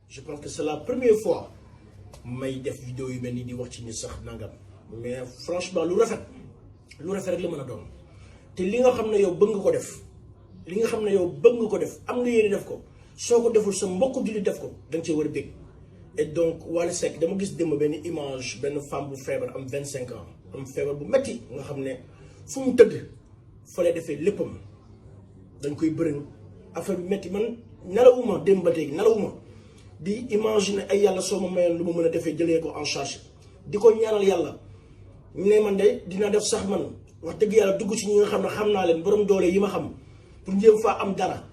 je pense que c'est la première fois may def vidéo yu mel ni di wax ci nit sax nangam mais franchement lu rafet rek la mën a doon te li nga xam ne yow bëgg nga ko def am nga yéene def ko soo ko deful sa mbokk jullit def ko da nga cee war a bég. et donc Wally Seck dama gis démb benn image benn femme bu feebar am 25 ans am feebar bu metti nga xam ne fu mu tëdd fa lay defee léppam dañ koy bërëng affaire bi metti man nelawuma démb ba léegi nelawuma di imaginer ay yàlla soo ma mayoon lu ma mën a defee jëlee ko en charge di ko ñaanal yàlla ne man de dina def sax man wax dëgg yàlla dugg ci ñi nga xam ne xam naa leen borom doole yi ma xam pour njëm faa am dara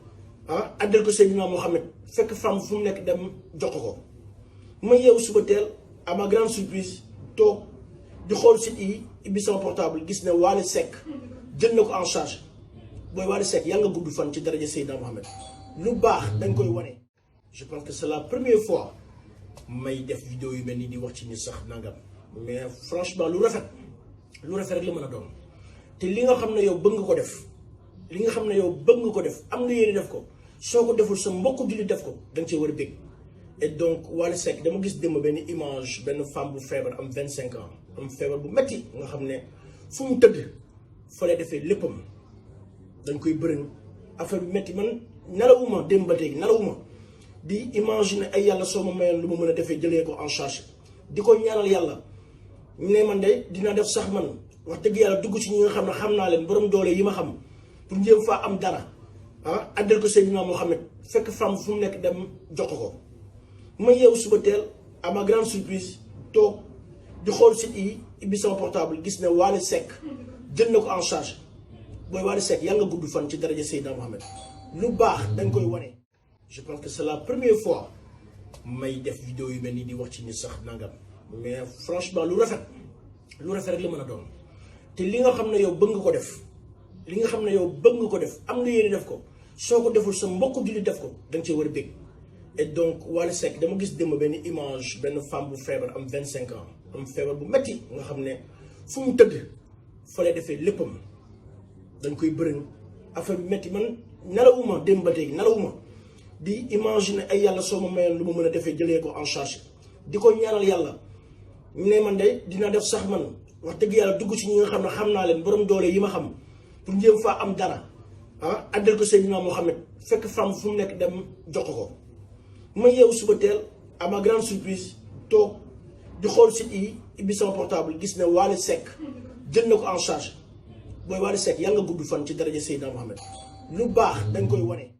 addel ko Seydina Mohamed fekk femme fu mu nekk dem jox ko ma yeewu suba teel à ma grande surprise toog di xool site yi ibbi sama portable gis ne Wally Seck jël na ko en charge booy Wally Seck yàlla nga gudd fan ci daraja Seydina Mohamed lu baax dañ koy wane. je pense que c'est la première fois may def vidéo yu mel ni di wax ci nit sax nangam mais franchement lu rafet rek la mën a doon te li nga xam ne yow bëgg nga ko def am nga yéene def ko soo ko deful sa mbokk jullit def ko da nga cee war a bég. et donc Wally Seck dama gis démb benn image benn femme bu feebar am 25 ans am feebar bu metti nga xam ne fu mu tëdd fa lay defee léppam dañ koy bërëng affaire bi metti man nelawuma démb ba léegi nelawuma di imaginer ay yàlla soo ma mayoon lu ma mën a defee jëlee ko en charge di ko ñaanal yàlla ne man de dina def sax man wax dëgg yàlla dugg ci ñi nga xam ne xam naa leen borom doole yi ma xam pour njëm faa am dara addel ko Seydina Mohamed fekk femme fu mu nekk dem jox ko ma yeewu suba teel à ma grande surprise toog di xool site yi ibbi sama portable gis ne Wally Seck jël na ko en charge booy Wally Seck yàlla nga gudd fan ci daraja Seydina Mohamed lu baax dañ koy wane. je pense que c'est la première fois may def vidéo yu mel ni di wax ci nit sax nangam mais franchement lu rafet rek la mën a doon te li nga xam ne yow bëgg nga ko def am nga yéene def ko soo ko deful sa mbokk jullit def ko da nga cee war a bég. et donc Wally Seck dama gis démb benn image benn femme bu feebar am 25 ans am feebar bu metti nga xam ne fu mu tëdd fa lay defee léppam dañ koy bërëng affaire bi metti man nelawuma démb ba léegi nelawuma di imaginer ay yàlla soo ma mayoon lu ma mën a defee jëlee ko en charge di ko ñaanal yàlla ne man de dina def sax man wax dëgg yàlla dugg ci ñi nga xam ne xam naa leen borom doole yi ma xam pour njëm faa am dara addel ko Seydina Mohamed fekk femme fu mu nekk dem jox ko ma yeewu suba teel à ma grande surprise toog di xool site yi ibbi sama portable gis ne Wally Seck jël na ko en charge booy Wally Seck yàlla nga gudd fan ci daraja Seydina Mohamed lu baax dañ koy wane.